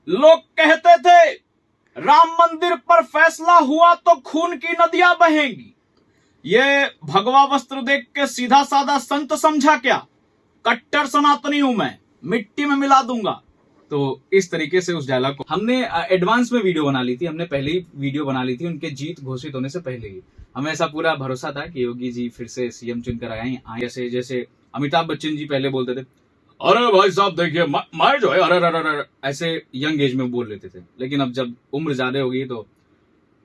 लोग कहते थे राम मंदिर पर फैसला हुआ तो खून की नदियां बहेंगी। ये भगवा वस्त्र देख के सीधा साधा संत समझा क्या? कट्टर सनातनी हूं मैं, मिट्टी में मिला दूंगा। तो इस तरीके से उस डायलॉग को हमने एडवांस में वीडियो बना ली थी, हमने पहले ही वीडियो बना ली थी उनके जीत घोषित होने से पहले ही। हमें ऐसा पूरा भरोसा था कि योगी जी फिर से सीएम चुनकर आए। जैसे अमिताभ बच्चन जी पहले बोलते थे, अरे भाई साहब देखिए मैं जो है अरे अरे ऐसे यंग एज में बोल लेते थे। लेकिन अब जब उम्र ज्यादा हो गई तो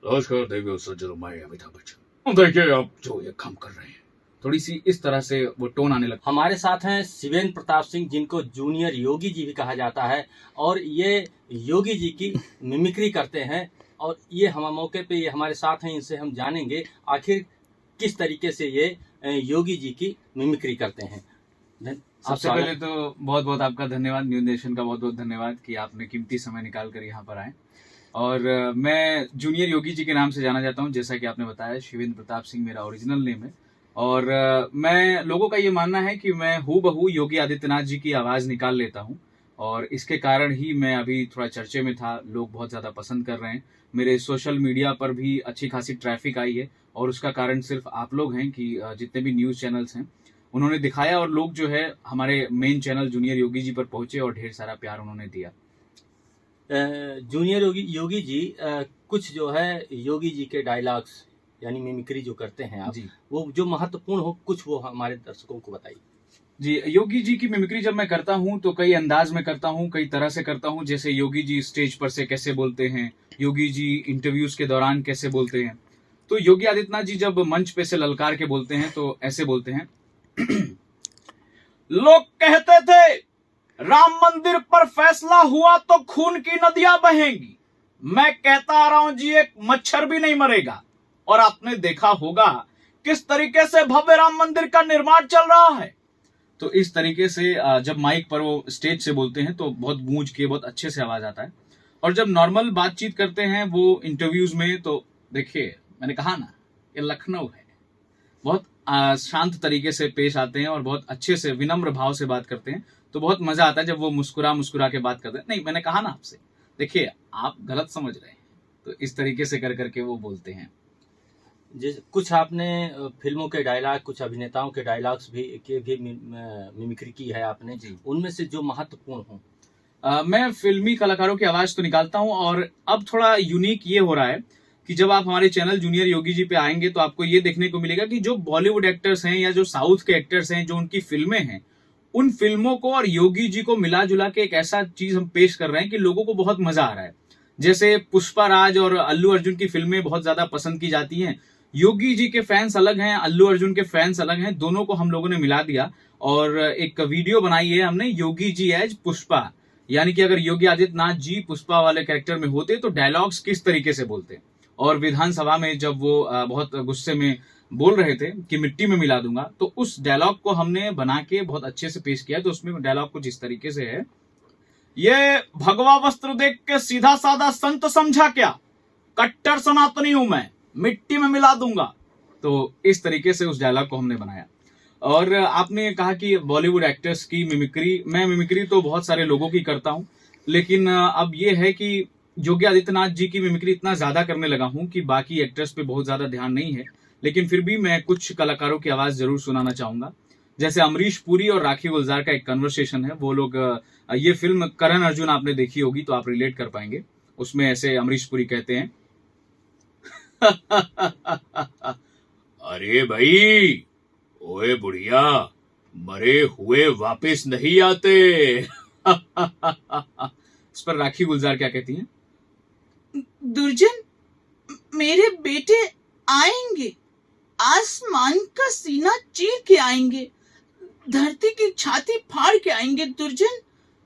नमस्कार देखिए सज्जनों, मैं अमिताभ बच्चन, देखिए आप जो ये काम कर रहे हैं, थोड़ी सी इस तरह से वो टोन आने लगा। हमारे साथ हैं शिवेंद्र प्रताप सिंह, जिनको जूनियर योगी जी भी कहा जाता है, और ये योगी जी की मिमिक्री करते हैं। और ये हम मौके पे ये हमारे साथ हैं, इनसे हम जानेंगे आखिर किस तरीके से ये योगी जी की मिमिक्री करते हैं। सबसे पहले तो बहुत बहुत आपका धन्यवाद, न्यू नेशन का बहुत बहुत धन्यवाद कि आपने कीमती समय निकाल कर यहाँ पर आए। और मैं जूनियर योगी जी के नाम से जाना जाता हूँ, जैसा कि आपने बताया। शिवेंद्र प्रताप सिंह मेरा ओरिजिनल नेम है। और मैं लोगों का ये मानना है कि मैं हूबहू योगी आदित्यनाथ जी की आवाज निकाल लेता हूँ, और इसके कारण ही मैं अभी थोड़ा चर्चे में था। लोग बहुत ज्यादा पसंद कर रहे हैं, मेरे सोशल मीडिया पर भी अच्छी खासी ट्रैफिक आई है, और उसका कारण सिर्फ आप लोग हैं कि जितने भी न्यूज चैनल्स हैं उन्होंने दिखाया, और लोग जो है हमारे main channel junior Yogi ji पर पहुंचे और ढेर सारा प्यार उन्होंने दिया। जूनियर योगी जी कुछ जो है योगी जी के डायलॉग्स यानी मिमिक्री जो करते हैं आप जी, वो जो महत्वपूर्ण हो, कुछ वो हमारे दर्शकों को बताइए। जी, योगी जी की मिमिक्री जब मैं करता हूं तो कई अंदाज में करता हूं, कई तरह से करता हूं। जैसे योगी जी स्टेज पर से कैसे बोलते हैं, योगी जी इंटरव्यूज के दौरान कैसे बोलते हैं। तो योगी आदित्यनाथ जी जब मंच पे से ललकार के बोलते हैं तो ऐसे बोलते हैं लोग कहते थे राम मंदिर पर फैसला हुआ तो खून की नदियां बहेंगी। मैं कहता आ रहा हूं जी, एक मच्छर भी नहीं मरेगा। और आपने देखा होगा किस तरीके से भव्य राम मंदिर का निर्माण चल रहा है। तो इस तरीके से जब माइक पर वो स्टेज से बोलते हैं तो बहुत गूंज के बहुत अच्छे से आवाज आता है। और जब नॉर्मल बातचीत करते हैं वो इंटरव्यूज में, तो देखिए मैंने कहा ना, ये लखनऊ है। बहुत शांत तरीके से पेश आते हैं और बहुत अच्छे से विनम्र भाव से बात करते हैं। तो बहुत मजा आता है जब वो मुस्कुरा के बात करते हैं। नहीं, मैंने कहा ना आपसे, देखिए आप गलत समझ रहे हैं। तो इस तरीके से कर करके वो बोलते हैं। कुछ आपने फिल्मों के डायलॉग, कुछ अभिनेताओं के डायलॉग्स भी मिमिक्री की है आपने जी, उनमें से जो महत्वपूर्ण हो। मैं फिल्मी कलाकारों की आवाज तो निकालता हूं, और अब थोड़ा यूनिक ये हो रहा है कि जब आप हमारे चैनल जूनियर योगी जी पे आएंगे तो आपको ये देखने को मिलेगा कि जो बॉलीवुड एक्टर्स हैं या जो साउथ के एक्टर्स हैं, जो उनकी फिल्में हैं, उन फिल्मों को और योगी जी को मिला जुला के एक ऐसा चीज हम पेश कर रहे हैं कि लोगों को बहुत मजा आ रहा है। जैसे पुष्पा राज और अल्लू अर्जुन की फिल्में बहुत ज्यादा पसंद की जाती हैं। योगी जी के फैंस अलग हैं, अल्लू अर्जुन के फैंस अलग हैं, दोनों को हम लोगों ने मिला दिया और एक वीडियो बनाई है हमने, योगी जी एज पुष्पा। यानी कि अगर योगी आदित्यनाथ जी पुष्पा वाले कैरेक्टर में होते तो डायलॉग्स किस तरीके से बोलते। और विधानसभा में जब वो बहुत गुस्से में बोल रहे थे कि मिट्टी में मिला दूंगा, तो उस डायलॉग को हमने बना के बहुत अच्छे से पेश किया। तो उसमें डायलॉग कुछ इस तरीके से है, ये भगवा वस्त्र देख के सीधा साधा संत समझा क्या? कट्टर सनातनी हूं मैं, मिट्टी में मिला दूंगा। तो इस तरीके से उस डायलॉग को हमने बनाया। और आपने कहा कि बॉलीवुड एक्टर्स की मिमिक्री, मैं मिमिक्री तो बहुत सारे लोगों की करता हूं, लेकिन अब ये है कि योगी आदित्यनाथ जी की मिमिक्री इतना ज्यादा करने लगा हूं कि बाकी एक्टर्स पे बहुत ज्यादा ध्यान नहीं है। लेकिन फिर भी मैं कुछ कलाकारों की आवाज जरूर सुनाना चाहूंगा। जैसे अमरीश पुरी और राखी गुलजार का एक कन्वर्सेशन है। वो लोग, ये फिल्म करण अर्जुन आपने देखी होगी तो आप रिलेट कर पाएंगे। उसमें ऐसे अमरीश पुरी कहते हैं अरे भाई, ओए बुढ़िया, मरे हुए वापस नहीं आते। इस पर राखी गुलजार क्या कहती हैं? दुर्जन, मेरे बेटे आएंगे, आसमान का सीना चीर के आएंगे, धरती की छाती फाड़ के आएंगे दुर्जन।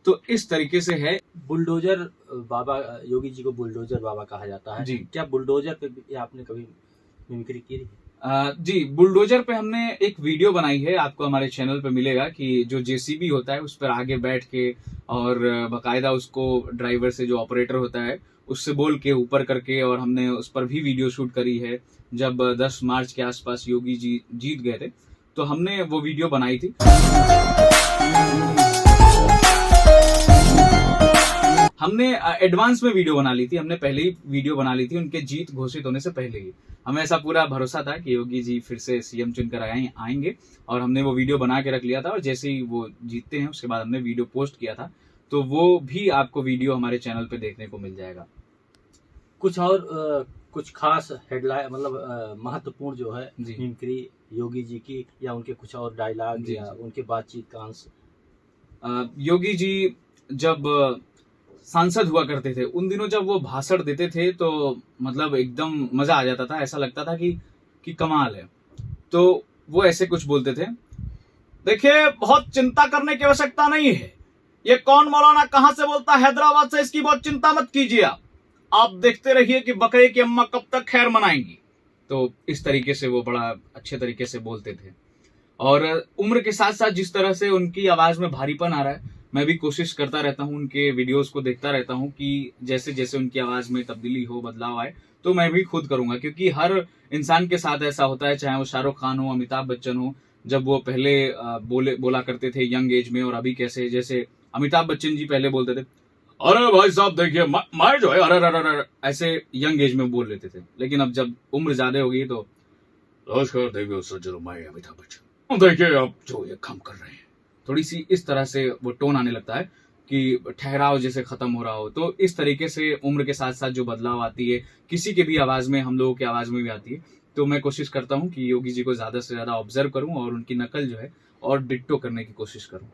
तो इस तरीके से है। बुलडोजर बाबा, योगी जी को बुलडोजर बाबा कहा जाता है जी। क्या बुलडोजर पे भी आपने कभी मिमिक्री की? जी, बुलडोजर पे हमने एक वीडियो बनाई है, आपको हमारे चैनल पे मिलेगा, कि जो जेसीबी होता है उस पर आगे बैठ के और बकायदा उसको ड्राइवर से जो ऑपरेटर होता है उससे बोल के ऊपर करके, और हमने उस पर भी वीडियो शूट करी है। जब 10 मार्च के आसपास योगी जी जीत गए थे तो हमने वो वीडियो बनाई थी। हमने एडवांस में वीडियो बना ली थी, हमने पहले ही वीडियो बना ली थी उनके जीत घोषित होने से पहले ही। हमें ऐसा पूरा भरोसा था कि योगी जी फिर से सीएम चुनकर आएंगे, और हमने वो वीडियो बना के रख लिया था। और जैसे ही वो जीतते हैं उसके बाद हमने वीडियो पोस्ट किया था, तो वो भी आपको वीडियो हमारे चैनल पे देखने को मिल जाएगा। कुछ खास हेडलाइन मतलब महत्वपूर्ण जो है जी। मिमिक्री योगी जी की, या उनके कुछ और डायलॉग जी, या जी। उनके बातचीत का अंश? योगी जी जब सांसद हुआ करते थे, उन दिनों जब वो भाषण देते थे तो मतलब एकदम मजा आ जाता था, ऐसा लगता था कि कमाल है। तो वो ऐसे कुछ बोलते थे, देखिए बहुत चिंता करने की आवश्यकता नहीं है, ये कौन मौलाना कहां से बोलता है हैदराबाद से, इसकी बहुत चिंता मत कीजिए, आप देखते रहिए कि बकरे की अम्मा कब तक खैर मनाएंगी। तो इस तरीके से वो बड़ा अच्छे तरीके से बोलते थे। और उम्र के साथ साथ जिस तरह से उनकी आवाज में भारीपन आ रहा है, मैं भी कोशिश करता रहता हूँ, उनके वीडियोस को देखता रहता हूँ कि जैसे जैसे उनकी आवाज में तब्दीली हो, बदलाव आए, तो मैं भी खुद करूंगा। क्योंकि हर इंसान के साथ ऐसा होता है, चाहे वो शाहरुख खान हो, अमिताभ बच्चन हो, जब वो पहले बोला करते थे यंग एज में, और अभी कैसे, जैसे अमिताभ बच्चन जी पहले बोलते थे, अरे भाई साहब देखिए मैं जो है अरे अरे अरे, ऐसे यंग एज में बोल लेते थे। लेकिन अब जब उम्र ज्यादा हो गई तो नमस्कार देखिए सज्जनों, मैं अमिताभ बच्चन, देखिए आप जो ये काम कर रहे हैं, थोड़ी सी इस तरह से वो टोन आने लगता है कि ठहराव जैसे खत्म हो रहा हो। तो इस तरीके से उम्र के साथ साथ जो बदलाव आती है किसी के भी आवाज में, हम लोगों की आवाज में भी आती है। तो मैं कोशिश करता हूँ कि योगी जी को ज्यादा से ज्यादा ऑब्जर्व करूँ और उनकी नकल जो है और डिट्टो करने की कोशिश करूँ।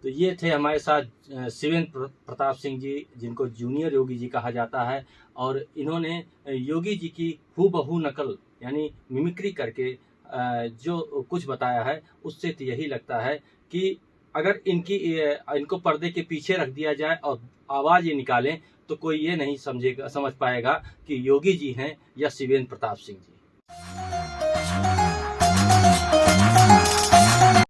तो ये थे हमारे साथ शिवेंद्र प्रताप सिंह जी, जिनको जूनियर योगी जी कहा जाता है। और इन्होंने योगी जी की हूबहू नकल यानी मिमिक्री करके जो कुछ बताया है, उससे तो यही लगता है कि अगर इनको पर्दे के पीछे रख दिया जाए और आवाज़ ये निकालें, तो कोई ये नहीं समझ पाएगा कि योगी जी हैं या शिवेंद्र प्रताप सिंह जी।